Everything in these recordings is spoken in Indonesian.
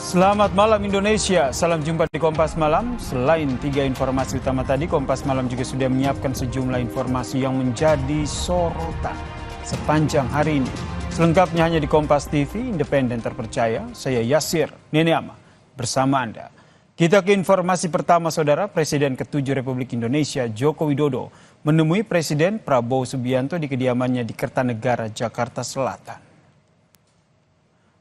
Selamat malam Indonesia, salam jumpa di Kompas Malam. Selain 3 informasi utama tadi, Kompas Malam juga sudah menyiapkan sejumlah informasi yang menjadi sorotan sepanjang hari ini. Selengkapnya hanya di Kompas TV, independen terpercaya. Saya Yasir Neneama bersama Anda. Kita ke informasi pertama, Saudara. Presiden ke-7 Republik Indonesia, Joko Widodo, menemui Presiden Prabowo Subianto di kediamannya di Kertanegara, Jakarta Selatan.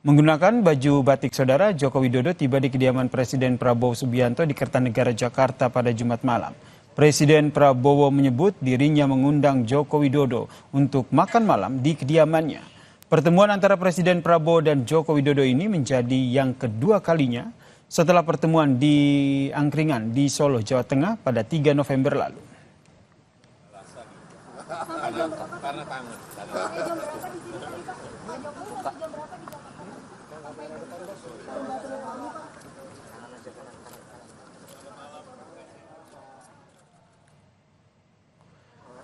Menggunakan baju batik, Saudara, Joko Widodo tiba di kediaman Presiden Prabowo Subianto di Kertanegara, Jakarta pada Jumat malam. Presiden Prabowo menyebut dirinya mengundang Joko Widodo untuk makan malam di kediamannya. Pertemuan antara Presiden Prabowo dan Joko Widodo ini menjadi yang kedua kalinya setelah pertemuan di Angkringan di Solo, Jawa Tengah pada 3 November lalu.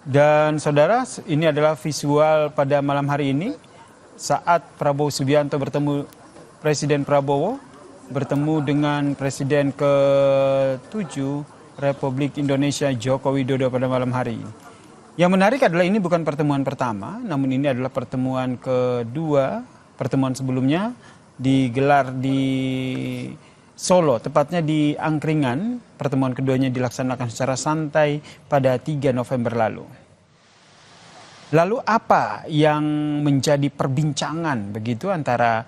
Dan Saudara, ini adalah visual pada malam hari ini saat Prabowo Subianto Presiden Prabowo bertemu dengan Presiden ke-7 Republik Indonesia Joko Widodo pada malam hari ini. Yang menarik adalah ini bukan pertemuan pertama, namun ini adalah pertemuan kedua. Pertemuan sebelumnya digelar di Solo, tepatnya di Angkringan. Pertemuan keduanya dilaksanakan secara santai pada 3 November lalu. Lalu apa yang menjadi perbincangan begitu antara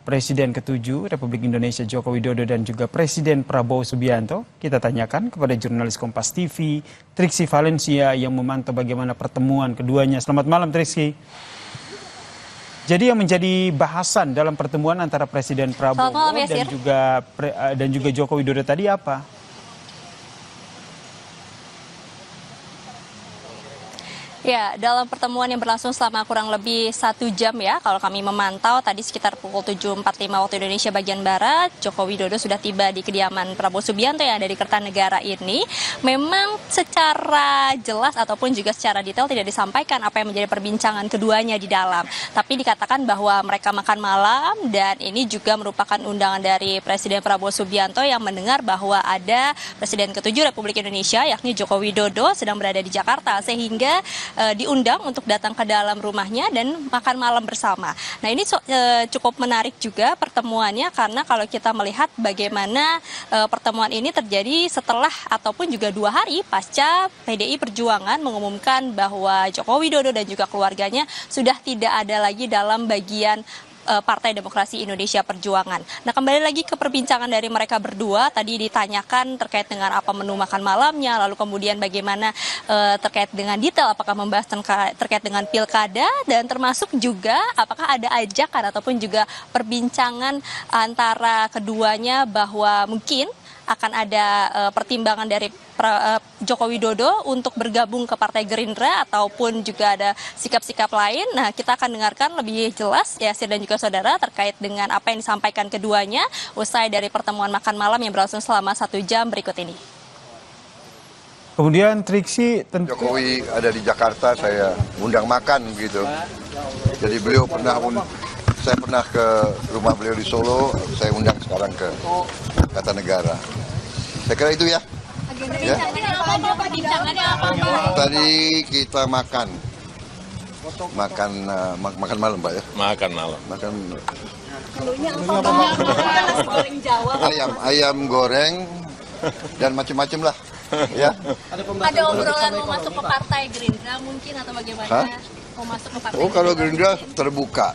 Presiden ke-7 Republik Indonesia Joko Widodo dan juga Presiden Prabowo Subianto? Kita tanyakan kepada jurnalis Kompas TV, Triksi Valencia, yang memantau bagaimana pertemuan keduanya. Selamat malam, Triksi. Jadi yang menjadi bahasan dalam pertemuan antara Presiden Prabowo malam, dan juga Joko Widodo tadi apa? Ya, dalam pertemuan yang berlangsung selama kurang lebih 1 jam ya, kalau kami memantau tadi sekitar pukul 7.45 waktu Indonesia bagian Barat, Joko Widodo sudah tiba di kediaman Prabowo Subianto yang ada di Kertanegara ini. Memang secara jelas ataupun juga secara detail tidak disampaikan apa yang menjadi perbincangan keduanya di dalam. Tapi dikatakan bahwa mereka makan malam dan ini juga merupakan undangan dari Presiden Prabowo Subianto yang mendengar bahwa ada Presiden ke-7 Republik Indonesia yakni Joko Widodo sedang berada di Jakarta sehingga diundang untuk datang ke dalam rumahnya dan makan malam bersama. Nah, ini cukup menarik juga pertemuannya karena kalau kita melihat bagaimana pertemuan ini terjadi setelah ataupun juga 2 hari pasca PDI Perjuangan mengumumkan bahwa Joko Widodo dan juga keluarganya sudah tidak ada lagi dalam bagian Partai Demokrasi Indonesia Perjuangan. Nah, kembali lagi ke perbincangan dari mereka berdua, tadi ditanyakan terkait dengan apa menu makan malamnya, lalu kemudian bagaimana terkait dengan detail, apakah membahas terkait dengan pilkada, dan termasuk juga apakah ada ajakan ataupun juga perbincangan antara keduanya bahwa mungkin akan ada pertimbangan dari Joko Widodo untuk bergabung ke Partai Gerindra ataupun juga ada sikap-sikap lain. Nah, kita akan dengarkan lebih jelas Yasir dan juga saudara terkait dengan apa yang disampaikan keduanya usai dari pertemuan makan malam yang berlangsung selama 1 jam berikut ini. Kemudian Triksi, Jokowi ada di Jakarta, saya undang makan gitu. Jadi beliau saya pernah ke rumah beliau di Solo, saya undang sekarang ke Kertanegara. Saya kira itu ya. Ya. Tadi kita makan malam, Pak ya. Makan malam. Ayam goreng dan macam-macam lah. Ya. Ada obrolan mau masuk ke Partai Gerindra mungkin atau bagaimana? Mau masuk ke Partai Oh, kalau Gerindra terbuka.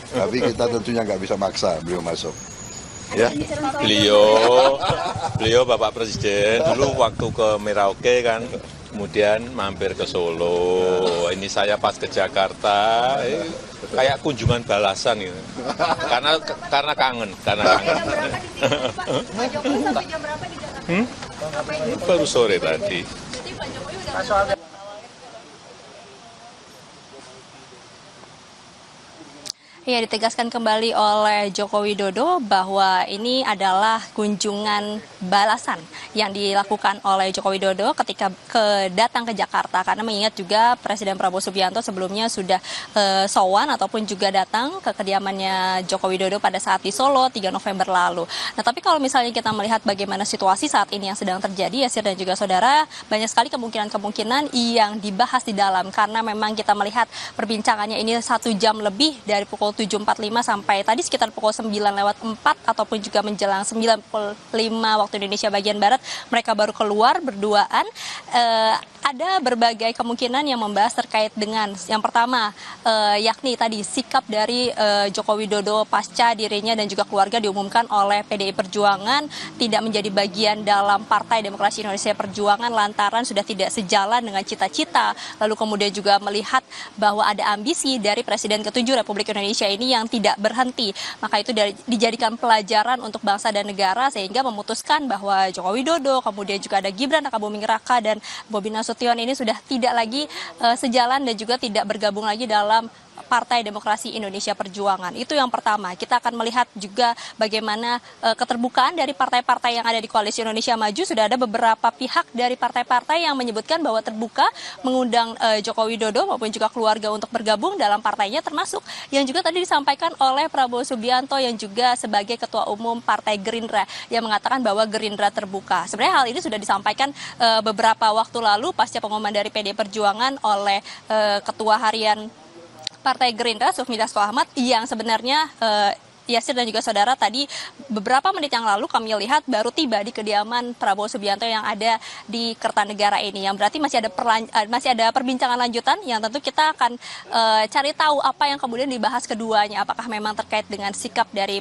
Tapi kita tentunya nggak bisa maksa beliau masuk. Ya. Beliau Bapak Presiden dulu waktu ke Merauke kan, kemudian mampir ke Solo. Ini saya pas ke Jakarta, kayak kunjungan balasan gitu. Karena kangen. Baru sore tadi. Ya, ditegaskan kembali oleh Joko Widodo bahwa ini adalah kunjungan balasan yang dilakukan oleh Joko Widodo ketika datang ke Jakarta, karena mengingat juga Presiden Prabowo Subianto sebelumnya sudah sowan ataupun juga datang ke kediamannya Joko Widodo pada saat di Solo 3 November lalu. Nah, tapi kalau misalnya kita melihat bagaimana situasi saat ini yang sedang terjadi, Yasir dan juga saudara, banyak sekali kemungkinan-kemungkinan yang dibahas di dalam, karena memang kita melihat perbincangannya ini 1 jam lebih dari pukul 7.45 sampai tadi sekitar pukul 9:04 ataupun juga menjelang 9:05 waktu Indonesia bagian Barat, mereka baru keluar berduaan. Ada berbagai kemungkinan yang membahas terkait dengan yang pertama, yakni tadi sikap dari Joko Widodo pasca dirinya dan juga keluarga diumumkan oleh PDI Perjuangan tidak menjadi bagian dalam Partai Demokrasi Indonesia Perjuangan lantaran sudah tidak sejalan dengan cita-cita, lalu kemudian juga melihat bahwa ada ambisi dari Presiden ke-7 Republik Indonesia ini yang tidak berhenti. Maka itu dijadikan pelajaran untuk bangsa dan negara, sehingga memutuskan bahwa Joko Widodo, kemudian juga ada Gibran Rakabuming Raka dan Bobi Nasution ini sudah tidak lagi sejalan dan juga tidak bergabung lagi dalam Partai Demokrasi Indonesia Perjuangan. Itu yang pertama. Kita akan melihat juga bagaimana keterbukaan dari partai-partai yang ada di Koalisi Indonesia Maju. Sudah ada beberapa pihak dari partai-partai yang menyebutkan bahwa terbuka mengundang Joko Widodo maupun juga keluarga untuk bergabung dalam partainya, termasuk yang juga tadi disampaikan oleh Prabowo Subianto yang juga sebagai Ketua Umum Partai Gerindra yang mengatakan bahwa Gerindra terbuka. Sebenarnya hal ini sudah disampaikan beberapa waktu lalu pasca pengumuman dari PD Perjuangan oleh Ketua Harian Partai Gerindra, Sufmi Dasko Ahmad, yang sebenarnya Yasir dan juga saudara tadi beberapa menit yang lalu kami lihat baru tiba di kediaman Prabowo Subianto yang ada di Kertanegara ini, yang berarti masih ada perbincangan lanjutan yang tentu kita akan cari tahu apa yang kemudian dibahas keduanya, apakah memang terkait dengan sikap dari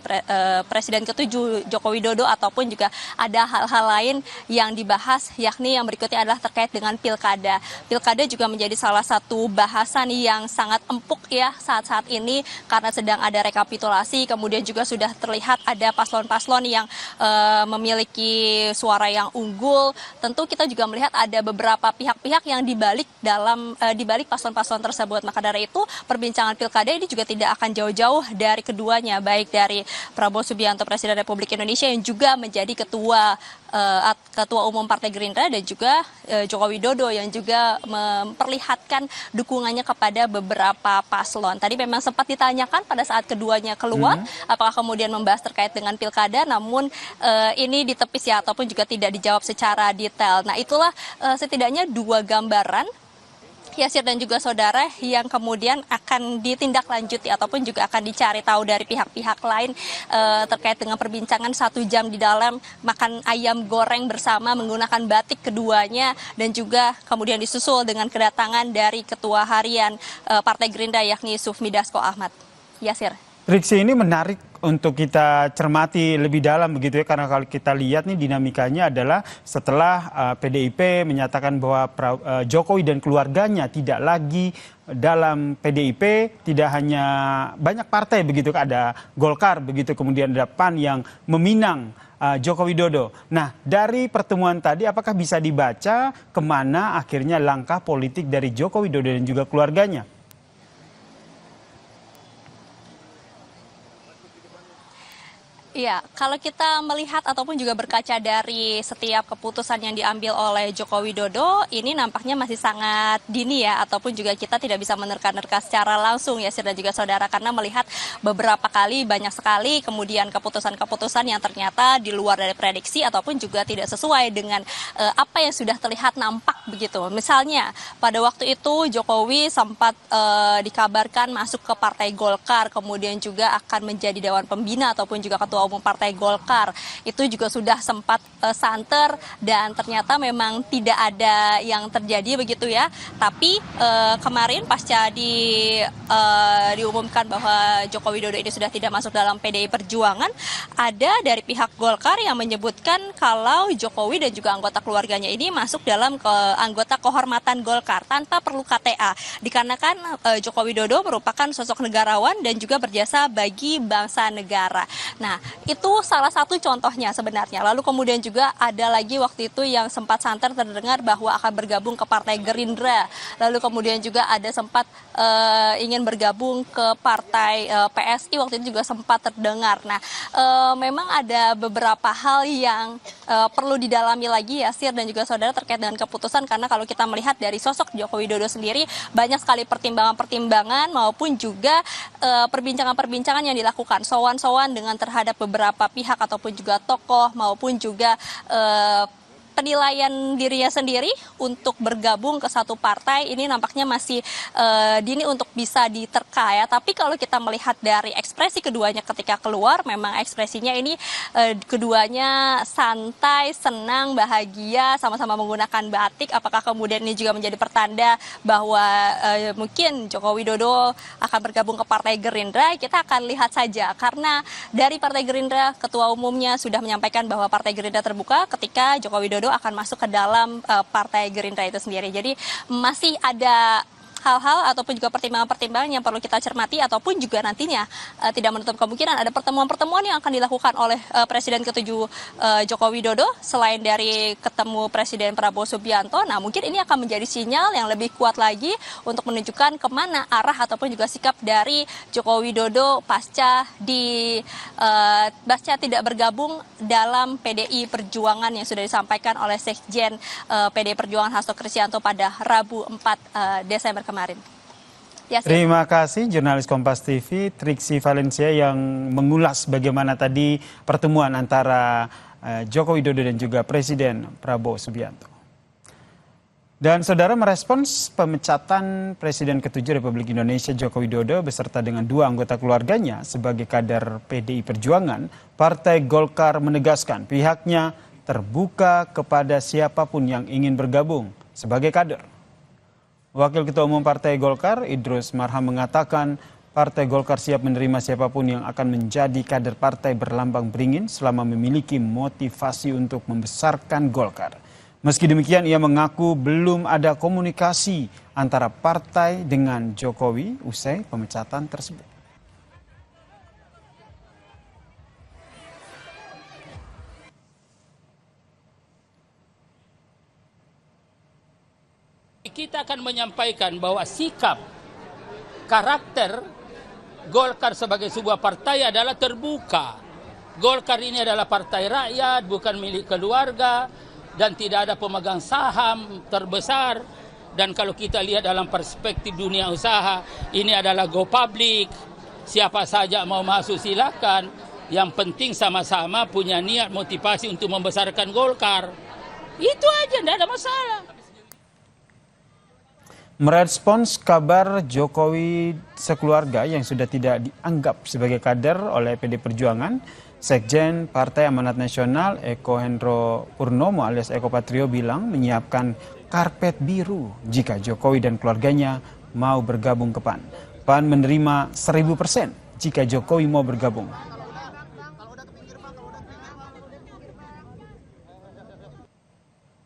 Presiden ke-7 Joko Widodo ataupun juga ada hal-hal lain yang dibahas, yakni yang berikutnya adalah terkait dengan pilkada. Pilkada juga menjadi salah satu bahasan yang sangat empuk ya saat-saat ini karena sedang ada rekapitulasi, kemudian juga sudah terlihat ada paslon-paslon yang memiliki suara yang unggul. Tentu kita juga melihat ada beberapa pihak-pihak yang dibalik paslon-paslon tersebut. Maka dari itu perbincangan pilkada ini juga tidak akan jauh-jauh dari keduanya, baik dari Prabowo Subianto Presiden Republik Indonesia yang juga menjadi Ketua Umum Partai Gerindra dan juga Joko Widodo yang juga memperlihatkan dukungannya kepada beberapa paslon. Tadi memang sempat ditanyakan pada saat keduanya keluar, apakah kemudian membahas terkait dengan pilkada, namun ini ditepis ya ataupun juga tidak dijawab secara detail. Nah, itulah setidaknya 2 gambaran Yasir dan juga saudara yang kemudian akan ditindaklanjuti ataupun juga akan dicari tahu dari pihak-pihak lain terkait dengan perbincangan 1 jam di dalam makan ayam goreng bersama menggunakan batik keduanya, dan juga kemudian disusul dengan kedatangan dari Ketua Harian Partai Gerindra yakni Sufmi Dasko Ahmad. Yasir. Triksi, ini menarik untuk kita cermati lebih dalam begitu ya, karena kalau kita lihat nih dinamikanya adalah setelah PDIP menyatakan bahwa Jokowi dan keluarganya tidak lagi dalam PDIP, tidak hanya banyak partai begitu, ada Golkar begitu, kemudian ada PAN yang meminang Joko Widodo. Nah, dari pertemuan tadi apakah bisa dibaca kemana akhirnya langkah politik dari Joko Widodo dan juga keluarganya? Iya, kalau kita melihat ataupun juga berkaca dari setiap keputusan yang diambil oleh Joko Widodo, ini nampaknya masih sangat dini ya, ataupun juga kita tidak bisa menerka-nerka secara langsung ya, Sir dan juga saudara, karena melihat beberapa kali banyak sekali kemudian keputusan-keputusan yang ternyata di luar dari prediksi ataupun juga tidak sesuai dengan apa yang sudah terlihat nampak begitu. Misalnya pada waktu itu Jokowi sempat dikabarkan masuk ke Partai Golkar, kemudian juga akan menjadi Dewan Pembina ataupun juga Ketua Umum Partai Golkar. Itu juga sudah sempat santer dan ternyata memang tidak ada yang terjadi begitu ya. Tapi kemarin pasca diumumkan bahwa Joko Widodo ini sudah tidak masuk dalam PDI Perjuangan, ada dari pihak Golkar yang menyebutkan kalau Jokowi dan juga anggota keluarganya ini masuk dalam anggota kehormatan Golkar tanpa perlu KTA, dikarenakan Joko Widodo merupakan sosok negarawan dan juga berjasa bagi bangsa negara. Nah, Itu salah satu contohnya sebenarnya. Lalu kemudian juga ada lagi waktu itu yang sempat santer terdengar bahwa akan bergabung ke Partai Gerindra. Lalu kemudian juga ada sempat ingin bergabung ke Partai PSI, waktu itu juga sempat terdengar. Nah, memang ada beberapa hal yang perlu didalami lagi ya, Sir dan juga saudara, terkait dengan keputusan. Karena kalau kita melihat dari sosok Joko Widodo sendiri, banyak sekali pertimbangan-pertimbangan maupun juga perbincangan-perbincangan yang dilakukan. Sowan-sowan dengan terhadap beberapa pihak ataupun juga tokoh maupun juga penilaian dirinya sendiri untuk bergabung ke satu partai ini nampaknya masih dini untuk bisa diterka ya. Tapi kalau kita melihat dari ekspresi keduanya ketika keluar, memang ekspresinya ini keduanya santai, senang, bahagia, sama-sama menggunakan batik. Apakah kemudian ini juga menjadi pertanda bahwa mungkin Joko Widodo akan bergabung ke Partai Gerindra? Kita akan lihat saja, karena dari Partai Gerindra ketua umumnya sudah menyampaikan bahwa Partai Gerindra terbuka ketika Joko Widodo akan masuk ke dalam Partai Gerindra itu sendiri. Jadi masih ada hal-hal ataupun juga pertimbangan-pertimbangan yang perlu kita cermati, ataupun juga nantinya tidak menutup kemungkinan ada pertemuan-pertemuan yang akan dilakukan oleh Presiden ke-7 Joko Widodo selain dari ketemu Presiden Prabowo Subianto. Nah, mungkin ini akan menjadi sinyal yang lebih kuat lagi untuk menunjukkan kemana arah ataupun juga sikap dari Joko Widodo pasca tidak bergabung dalam PDI Perjuangan yang sudah disampaikan oleh Sekjen PDI Perjuangan Hasto Kristianto pada Rabu 4 Desember kemarin. Ya, terima kasih jurnalis Kompas TV Triksi Valencia yang mengulas bagaimana tadi pertemuan antara Joko Widodo dan juga Presiden Prabowo Subianto. Dan saudara, merespons pemecatan Presiden ke-7 Republik Indonesia Joko Widodo beserta dengan 2 anggota keluarganya sebagai kader PDI Perjuangan, Partai Golkar menegaskan pihaknya terbuka kepada siapapun yang ingin bergabung sebagai kader. Wakil Ketua Umum Partai Golkar, Idrus Marham, mengatakan Partai Golkar siap menerima siapapun yang akan menjadi kader partai berlambang beringin selama memiliki motivasi untuk membesarkan Golkar. Meski demikian, ia mengaku belum ada komunikasi antara partai dengan Jokowi usai pemecatan tersebut. Kita akan menyampaikan bahwa sikap, karakter Golkar sebagai sebuah partai adalah terbuka. Golkar ini adalah partai rakyat, bukan milik keluarga, dan tidak ada pemegang saham terbesar. Dan kalau kita lihat dalam perspektif dunia usaha, ini adalah go public. Siapa saja mau masuk silakan. Yang penting sama-sama punya niat motivasi untuk membesarkan Golkar. Itu aja, tidak ada masalah. Merespons kabar Jokowi sekeluarga yang sudah tidak dianggap sebagai kader oleh PD Perjuangan, Sekjen Partai Amanat Nasional Eko Hendro Purnomo alias Eko Patrio bilang menyiapkan karpet biru jika Jokowi dan keluarganya mau bergabung ke PAN. PAN menerima 1000% jika Jokowi mau bergabung.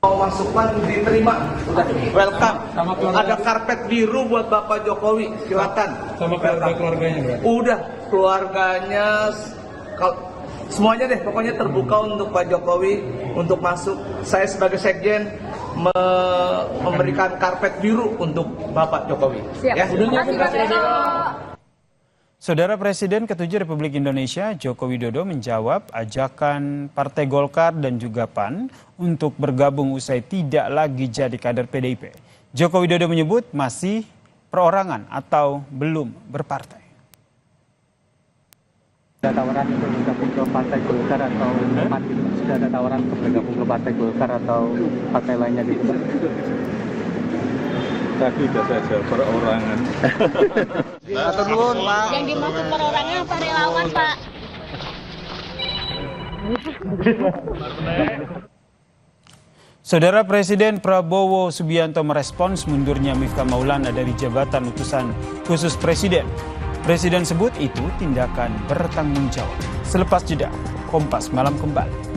Mau masuk PAN diterima, udah welcome. Ada karpet biru buat Bapak Jokowi, silakan. Sama keluarganya berarti? Udah, keluarganya, semuanya deh, pokoknya terbuka untuk Pak Jokowi untuk masuk. Saya sebagai sekjen memberikan karpet biru untuk Bapak Jokowi. Siap. Ya. Saudara, Presiden ke-7 Republik Indonesia Joko Widodo menjawab ajakan Partai Golkar dan juga PAN untuk bergabung usai tidak lagi jadi kader PDIP. Joko Widodo menyebut masih perorangan atau belum berpartai. Ada tawaran untuk bergabung ke Partai Golkar atau PAN? Sudah ada tawaran untuk bergabung ke Partai Golkar atau partai lainnya gitu? Tadi sudah saya jawab perorangan. Yang dimaksud perorangan apa relawan, Pak? Saudara, Presiden Prabowo Subianto merespons mundurnya Miftah Maulana dari jabatan utusan khusus Presiden. Presiden sebut itu tindakan bertanggung jawab. Selepas jeda, Kompas Malam kembali.